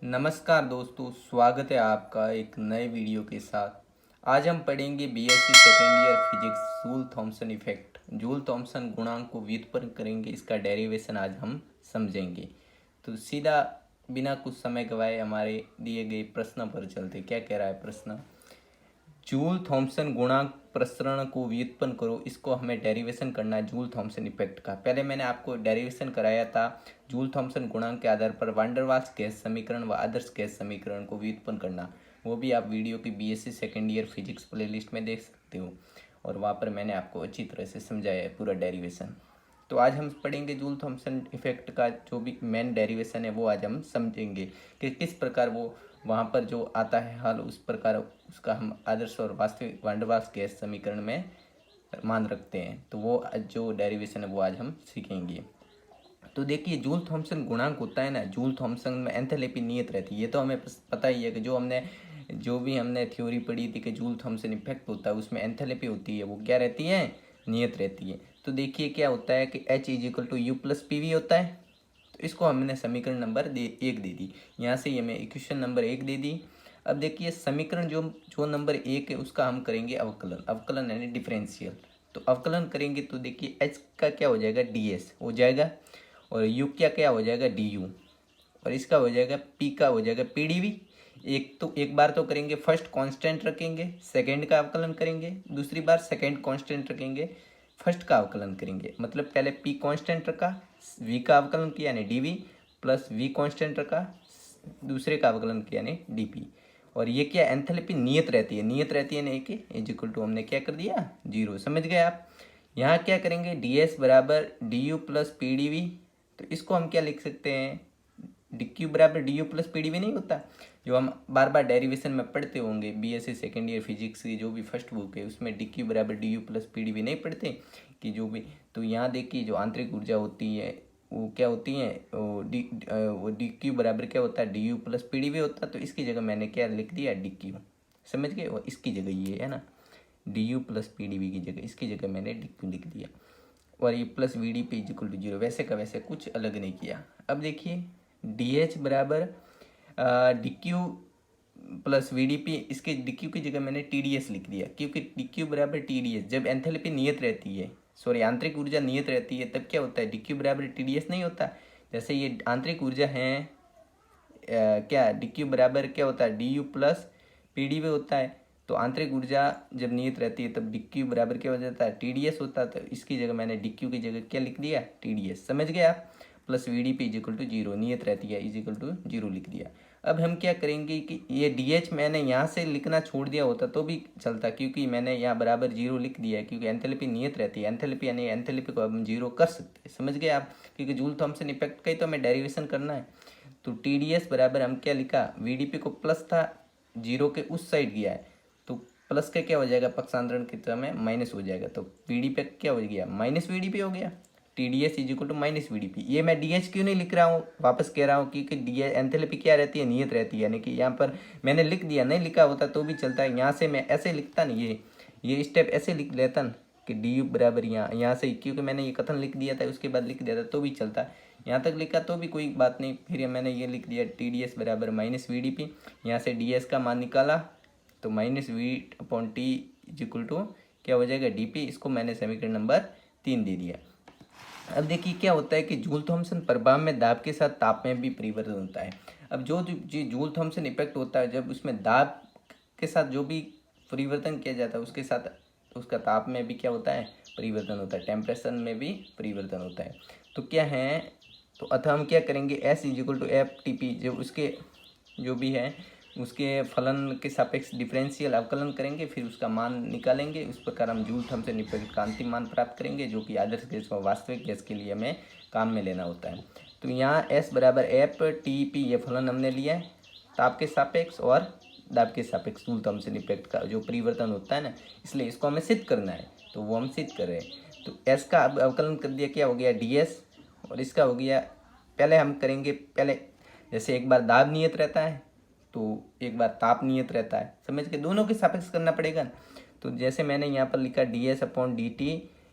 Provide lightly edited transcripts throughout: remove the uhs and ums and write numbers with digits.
नमस्कार दोस्तों, स्वागत है आपका एक नए वीडियो के साथ। आज हम पढ़ेंगे BSc second year physics Joule Thomson effect. Joule Thomson गुणांक को व्युत्पन्न करेंगे, इसका डेरिवेशन आज हम समझेंगे। तो सीधा बिना कुछ समय गवाए हमारे दिए गए प्रश्न पर चलते। क्या कह रहा है प्रश्न? जूल थॉमसन गुणांक प्रसरण को व्युत्पन्न करो। इसको हमें डेरिवेशन करना है जूल थॉमसन इफेक्ट का। पहले मैंने आपको डेरिवेशन कराया था जूल थॉमसन गुणांक के आधार पर वान डेर वाल्स गैस समीकरण व आदर्श गैस समीकरण को व्युत्पन्न करना। वो भी आप वीडियो की BSc second year physics playlist में देख सकते हो, और वहाँ पर मैंने आपको अच्छी तरह से समझाया है पूरा डेरिवेशन। तो आज हम पढ़ेंगे जूल थॉमसन इफेक्ट का जो भी मेन डेरिवेशन है, वो आज हम समझेंगे कि किस प्रकार वो वहाँ पर जो आता है हल, उस प्रकार उसका हम आदर्श और वास्तविक वान डेर वाल्स गैस समीकरण में मान रखते हैं। तो वो जो डेरिवेशन है वो आज हम सीखेंगे। तो देखिए, जूल थॉमसन गुणांक होता है ना, जूल थॉमसन में एंथैल्पी नियत रहती है। ये तो हमें पता ही है कि जो भी हमने थ्योरी पढ़ी थी कि जूल थॉमसन इफेक्ट होता है, उसमें एंथैल्पी होती है, वो क्या रहती है? नियत रहती है। तो देखिए क्या होता है कि H is equal to U plus P V होता है। तो इसको हमने समीकरण नंबर 1 दे दी। यहाँ से ये हमें इक्वेशन नंबर 1 दे दी। अब देखिए समीकरण जो जो नंबर 1 है उसका हम करेंगे अवकलन। अवकलन यानी डिफरेंशियल। तो अवकलन करेंगे तो देखिए H का क्या हो जाएगा? ds हो जाएगा, और U का क्या हो जाएगा? du, और इसका हो जाएगा P का हो जाएगा pdv। एक बार तो करेंगे फर्स्ट कांस्टेंट रखेंगे, सेकंड का अवकलन करेंगे, दूसरी बार सेकंड कांस्टेंट रखेंगे, फर्स्ट का अवकलन करेंगे। मतलब पहले P कांस्टेंट रखा, V का अवकलन किया यानी dv, प्लस V कांस्टेंट रखा, दूसरे का अवकलन किया यानी dp। और ये क्या एंथैल्पी नियत रहती है, नियत रहती है नहीं कि इज इक्वल टू हमने क्या कर दिया? 0। समझ गए आप? यहाँ क्या करेंगे? ds बराबर du plus P D V. तो इसको हम क्या लिख सकते हैं? डी क्यू बराबर D U plus P D V नहीं होता, जो हम बार बार डेरिवेशन में पढ़ते होंगे। बीएससी सेकेंड ईयर फिजिक्स की जो भी फर्स्ट बुक है उसमें डी क्यू बराबर D U plus P D V नहीं पढ़ते कि जो भी। तो यहाँ देखिए जो आंतरिक ऊर्जा होती है वो क्या होती है? वो डी क्यू बराबर क्या होता है? D U plus P D V होता है। तो इसकी जगह मैंने क्या लिख दिया? D Q. समझ गए? और इसकी जगह ये है ना, D U plus P D V की जगह इसकी जगह मैंने डी क्यू लिख दिया, और ये plus V D P equal to 0। वैसे का वैसे कुछ अलग नहीं किया। अब देखिए डी एच बराबर D Q plus V D P, इसके डी क्यू की जगह मैंने टी डी एस लिख दिया, क्योंकि डी क्यू बराबर टी डी एस। जब एंथैल्पी नियत रहती है, सॉरी आंतरिक ऊर्जा नियत रहती है, तब क्या होता है? डी क्यू बराबर टी डी एस नहीं होता। जैसे ये आंतरिक ऊर्जा है क्या डी क्यू बराबर क्या होता है? D U plus P D V होता है। तो आंतरिक ऊर्जा जब नियत रहती है तब डी क्यू बराबर क्या हो जाता है? टी डी एस होता है। तो इसकी जगह मैंने डी क्यू की जगह क्या लिख दिया? T D S. समझ गए आप? Plus V D P is equal to 0, नियत रहती है, इज इक्वल टू 0 लिख दिया। अब हम क्या करेंगे कि ये डी एच मैंने यहाँ से लिखना छोड़ दिया होता तो भी चलता, क्योंकि मैंने यहाँ बराबर 0 लिख दिया है, क्योंकि एंथैल्पी नियत रहती है। एंथैल्पी यानी एंथैल्पी को अब हम 0 कर सकते हैं। समझ गए आप? क्योंकि जूल थॉमसन इफेक्ट का ही तो हमें डेरिवेशन करना है। तो टी डी एस बराबर हम क्या लिखा? वी डी पी को प्लस था, 0 के उस साइड गया है, तो प्लस का क्या हो जाएगा? पक्षांतरण की तरह में माइनस हो जाएगा। तो पी डी पे क्या हो गया? माइनस वी डी पी हो गया। T D S is equal to minus V D P. ये मैं डी एच क्यों नहीं लिख रहा हूँ? वापस कह रहा हूँ क्योंकि डी एंथैल्पी क्या रहती है? नियत रहती है। यानी कि यहाँ पर मैंने लिख दिया, नहीं लिखा होता तो भी चलता है। यहाँ से मैं ऐसे लिखता नहीं, ये स्टेप ऐसे लिख लेता न कि डी यू बराबर यहाँ से, क्योंकि मैंने ये कथन लिख दिया था उसके बाद लिख दिया था तो भी चलता। यहाँ तक लिखा तो भी कोई बात नहीं। फिर मैंने ये लिख दिया टी डी एस बराबर माइनस वी डी पी। यहाँ से डी एस का मान निकाला तो minus V upon T is equal to क्या हो जाएगा? D P. इसको मैंने समीकरण नंबर 3 दे दिया। अब देखिए क्या होता है कि जूल थॉमसन प्रभाव में दाब के साथ ताप में भी परिवर्तन होता है। अब जो जूल थॉमसन इफेक्ट होता है, जब उसमें दाब के साथ जो भी परिवर्तन किया जाता है उसके साथ उसका ताप में भी क्या होता है? परिवर्तन होता है। टेम्परेचर में भी परिवर्तन होता है। तो क्या है? तो अतः हम क्या करेंगे? S is equal to F T P, जो उसके जो भी है उसके फलन के सापेक्ष डिफरेंशियल अवकलन करेंगे, फिर उसका मान निकालेंगे। उस प्रकार हम जूल थॉमसन इफेक्ट का अंतिम मान प्राप्त करेंगे, जो कि आदर्श गैस और वास्तविक गैस के लिए हमें काम में लेना होता है। तो यहाँ एस बराबर एफ टी पी ये फलन हमने लिया है, ताप के सापेक्ष और दाब के सापेक्ष जूल थॉमसन इफेक्ट का जो परिवर्तन होता है ना, इसलिए इसको हमें सिद्ध करना है। तो वो हम सिद्ध कर रहे हैं। तो एस का अब अवकलन कर दिया, क्या हो गया? डी एस, और इसका हो गया, पहले हम करेंगे, पहले जैसे एक बार दाब नियत रहता है तो एक बार ताप नियत रहता है। समझ के दोनों के सापेक्ष करना पड़ेगा। तो जैसे मैंने यहाँ पर लिखा D S upon D T,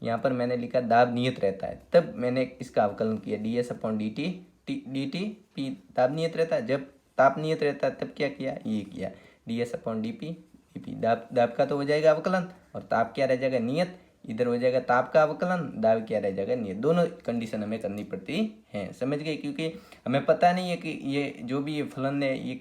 यहाँ पर मैंने लिखा दाब नियत रहता है, तब मैंने इसका अवकलन किया D S upon D T. D T P दाब नियत रहता है, जब ताप नियत रहता तब क्या किया, ये किया ds अपॉन dp dp। दाब का तो हो जाएगा अवकलन और ताप क्या रह जाएगा, नियत। इधर हो जाएगा ताप का अवकलन, दाब क्या रह जाएगा, नियत। दोनों कंडीशन हमें करनी पड़ती है, समझ गए। क्योंकि हमें पता नहीं है कि ये जो भी ये फलन है ये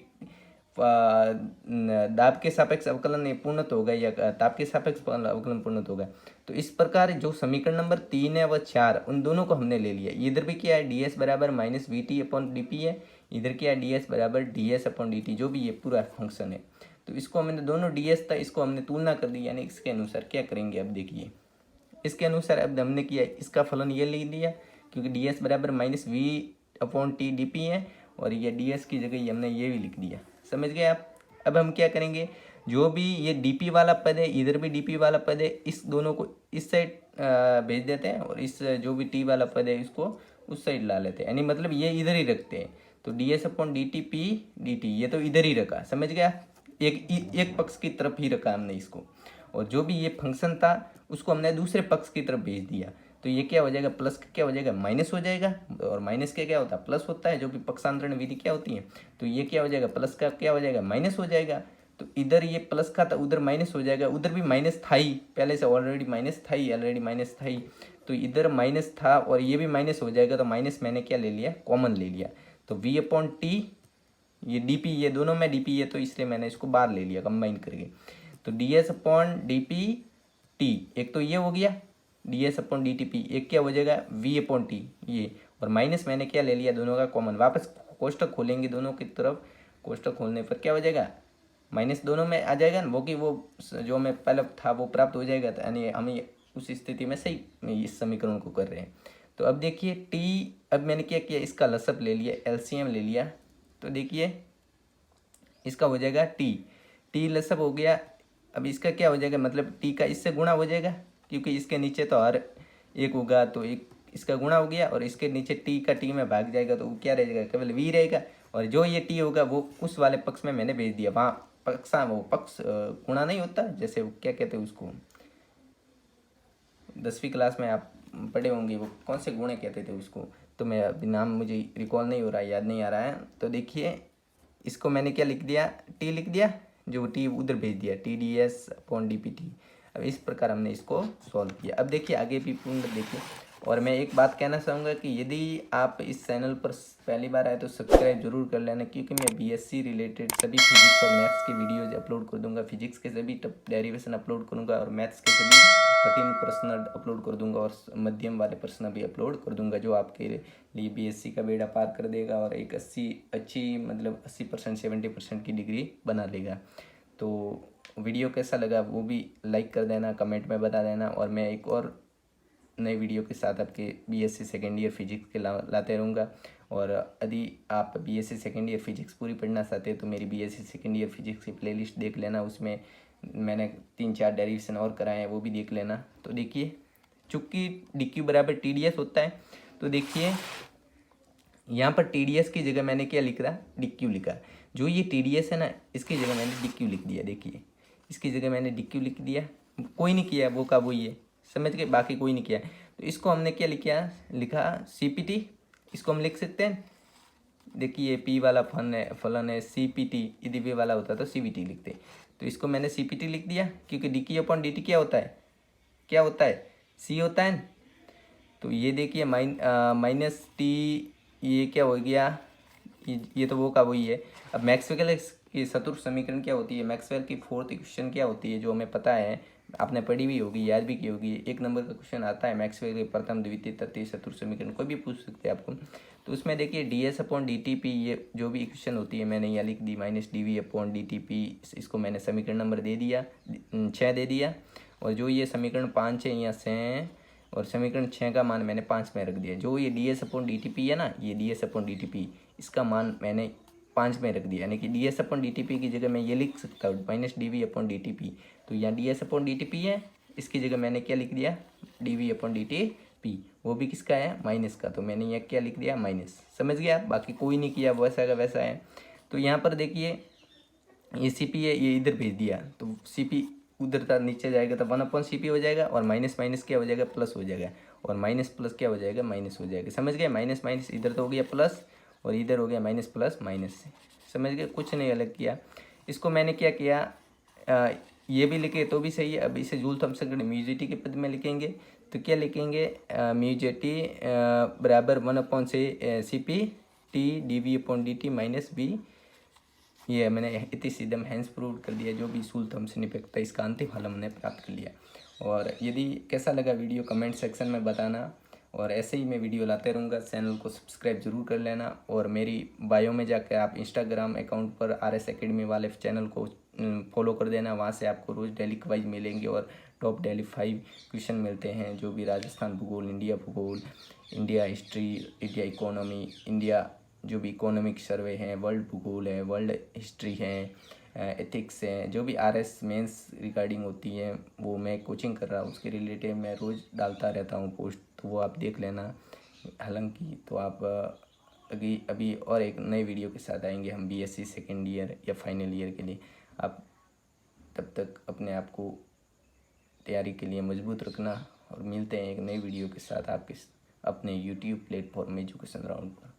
दाब के सापेक्ष अवकलन ये पूर्णत होगा या ताप के सापेक्ष अवकलन पूर्णत होगा। तो इस प्रकार जो समीकरण नंबर 3 है व 4 उन दोनों को हमने ले लिया। इधर भी क्या है, ds बराबर minus we T upon D P है, इधर क्या है ds बराबर ds अपॉन डी टी, जो भी ये पूरा फंक्शन है। तो इसको हमने दोनों ds था, इसको हमने तुलना कर दी, यानी इसके अनुसार क्या करेंगे। अब देखिए इसके अनुसार अब हमने किया, इसका फलन ये लिख दिया क्योंकि ds बराबर minus V upon T D P है, और ये ds की जगह हमने ये भी लिख दिया, समझ गए आप। अब हम क्या करेंगे, जो भी ये dp वाला पद है, इधर भी dp वाला पद है, इस दोनों को इस साइड भेज देते हैं और इस जो भी t वाला पद है इसको उस साइड ला लेते हैं, यानी मतलब ये इधर ही रखते हैं। तो ds upon D T P D T ये तो इधर ही रखा, समझ गया। एक पक्ष की तरफ ही रखा हमने इसको, और जो भी ये फंक्शन था उसको हमने दूसरे पक्ष की तरफ भेज दिया। तो ये क्या हो जाएगा, प्लस का क्या हो जाएगा, माइनस हो जाएगा, और माइनस का क्या होता है, प्लस होता है, जो भी पक्षांतरण विधि क्या होती है। तो ये क्या हो जाएगा, प्लस का क्या हो जाएगा, माइनस हो जाएगा। तो इधर ये प्लस का था, उधर माइनस हो जाएगा, उधर भी माइनस था ही, पहले से ऑलरेडी माइनस था ही, तो इधर माइनस था और ये भी माइनस हो जाएगा। तो माइनस मैंने क्या ले लिया, कॉमन ले लिया। तो v अपॉन टी, ये डी पी, ये दोनों में डी पी है तो इसलिए मैंने इसको बाहर ले लिया कंबाइन करके। तो ds upon D P T, एक तो ये हो गया ds upon D T P, एक क्या हो जाएगा v अपॉन टी ये, और माइनस मैंने क्या ले लिया, दोनों का कॉमन। वापस कोष्टक खोलेंगे दोनों की तरफ, कोष्टक खोलने पर क्या हो जाएगा, माइनस दोनों में आ जाएगा ना, वो कि वो जो मैं पहले था वो प्राप्त हो जाएगा, यानी हम उस स्थिति में सही इस समीकरण को कर रहे हैं। तो अब देखिए t, अब मैंने क्या किया, इसका लसअप ले लिया, एलसीएम ले लिया। तो देखिए इसका हो जाएगा t लसअप हो गया। अब इसका क्या हो जाएगा, मतलब t का इससे गुणा हो जाएगा, क्योंकि इसके नीचे तो हर एक होगा, तो एक इसका गुणा हो गया, और इसके नीचे t का t में भाग जाएगा, तो वो क्या रहेगा, केवल v रहेगा। और जो ये t होगा वो उस वाले पक्ष में मैंने भेज दिया, वहाँ वो पक्ष गुणा नहीं होता, जैसे वो क्या कहते हैं उसको, 10वीं क्लास में आप पढ़े होंगे, वो कौन से गुणे कहते थे उसको, तो मैं अभी नाम मुझे रिकॉल नहीं हो रहा है, याद नहीं आ रहा है। तो देखिए इसको मैंने क्या लिख दिया, टी लिख दिया, जो टी उधर भेज दिया, T D S upon D P T. अब इस प्रकार हमने इसको सॉल्व किया। अब देखिए आगे भी पूर्ण देखिए। और मैं एक बात कहना चाहूँगा कि यदि आप इस चैनल पर पहली बार आए तो सब्सक्राइब जरूर कर लेना, क्योंकि मैं बीएससी रिलेटेड सभी फिजिक्स और मैथ्स के वीडियोज अपलोड कर दूंगा। फिजिक्स के सभी डेरिवेशन अपलोड करूंगा और मैथ्स के सभी कठिन प्रश्न अपलोड कर दूंगा, और मध्यम वाले प्रश्न भी अपलोड कर दूंगा, जो आपके लिए बीएससी का बेड़ा पार कर देगा और एक अच्छी मतलब 80% 70% की डिग्री बना लेगा। तो वीडियो कैसा लगा वो भी लाइक कर देना, कमेंट में बता देना, और मैं एक और नए वीडियो के साथ आपके बीएससी सेकेंड ईयर फिजिक्स के लाते रहूँगा। और यदि आप बीएससी सेकेंड ईयर फिजिक्स पूरी पढ़ना चाहते हैं तो मेरी बीएससी सेकेंड ईयर फिजिक्स की प्लेलिस्ट देख लेना, उसमें मैंने 3-4 डेरिवेशन और कराए हैं, वो भी देख लेना। तो देखिए चूँकि डी क्यू बराबर टी डी एस होता है, तो देखिए यहाँ पर टी डी एस की जगह मैंने क्या लिख रहा, डी क्यू लिखा। जो ये टी डी एस है ना, इसकी जगह मैंने डी क्यू लिख दिया। देखिए इसकी जगह मैंने डी क्यू लिख दिया, कोई नहीं किया, वो का वही है, समझ के, बाकी कोई नहीं किया। तो इसको हमने क्या लिखा सी पी टी, इसको हम लिख सकते हैं। देखिए पी वाला फलन है सी पी टी, यदि वे वाला होता तो सी वी टी लिखते। तो इसको मैंने सी पी टी लिख दिया, क्योंकि D Q upon D T क्या होता है, सी होता है। तो ये देखिए माइनस टी, ये क्या हो गया, ये तो वो का वही है। अब मैक्सवेल की चतुर्थ समीकरण क्या होती है, मैक्सवेल की फोर्थ इक्वेशन क्या होती है, जो हमें पता है, आपने पढ़ी भी होगी, याद भी की होगी। 1 नंबर का क्वेश्चन आता है मैक्सवेल के प्रथम द्वितीय तृतीय चतुर्थ समीकरण, कोई भी पूछ सकते हैं आपको। तो उसमें देखिए D S upon D T P, ये जो भी इक्वेशन होती है मैंने यहाँ लिख दी, minus D V upon D T P, इसको मैंने समीकरण नंबर दे दिया 6 दे दिया। और जो ये समीकरण 5 है यहाँ 6, और समीकरण 6 का मान मैंने 5 में रख दिया। जो ये D S upon D T P है ना, ये D S upon D T P, इसका मान मैंने 5 में रख दिया, यानी कि D S upon D T P की जगह मैं ये लिख सकता हूँ minus D V upon D T P. तो यहाँ D S upon D T P है, इसकी जगह मैंने क्या लिख दिया, D V upon D T P, वो भी किसका है, माइनस का। तो मैंने यहाँ क्या लिख दिया, माइनस, समझ गया, बाकी कोई नहीं किया, वैसा का वैसा है। तो यहाँ पर देखिए ये सी पी है, ये इधर भेज दिया, तो सी पी उधर था नीचे जाएगा तो 1 अपॉन सी पी हो जाएगा, और माइनस माइनस क्या हो जाएगा, प्लस हो जाएगा, और माइनस प्लस क्या हो जाएगा, माइनस हो जाएगा, समझ गए। माइनस माइनस इधर तो हो गया प्लस, और इधर हो गया माइनस प्लस माइनस से, समझ गए, कुछ नहीं अलग किया। इसको मैंने क्या किया, ये भी लिखे तो भी सही है। अब इसे जूल थॉम्सन के म्यूजिटी के पद में लिखेंगे तो क्या लिखेंगे, म्यूजिटी बराबर 1/(से) CP T/dV/dt माइनस बी। ये मैंने इति सिद्धम हैंस प्रूव कर दिया, जो भी जूल थॉम्सन इफेक्ट था इसका अंतिम हल हमने प्राप्त कर लिया। और यदि कैसा लगा वीडियो कमेंट सेक्शन में बताना, और ऐसे ही मैं वीडियो लाते रहूँगा। चैनल को सब्सक्राइब जरूर कर लेना, और मेरी बायो में जाकर आप इंस्टाग्राम अकाउंट पर RS एकेडमी वाले चैनल को फॉलो कर देना। वहाँ से आपको रोज़ डेली क्वाइज मिलेंगे, और टॉप डेली 5 क्वेश्चन मिलते हैं, जो भी राजस्थान भूगोल, इंडिया भूगोल, India history, India economy, India जो भी इकोनॉमिक सर्वे हैं, वर्ल्ड भूगोल है, वर्ल्ड हिस्ट्री है, एथिक्स हैं, जो भी RS मेंस रिगार्डिंग होती है वो मैं कोचिंग कर रहा हूँ, उसके रिलेटेड मैं रोज़ डालता रहता हूँ पोस्ट, तो वो आप देख लेना। हालांकि तो आप अभी और एक नए वीडियो के साथ आएंगे हम BSc सेकेंड ईयर या फाइनल ईयर के लिए। आप तब तक अपने आप को तैयारी के लिए मजबूत रखना, और मिलते हैं एक नई वीडियो के साथ आपके अपने YouTube प्लेटफॉर्म एजुकेशन राउंड पर।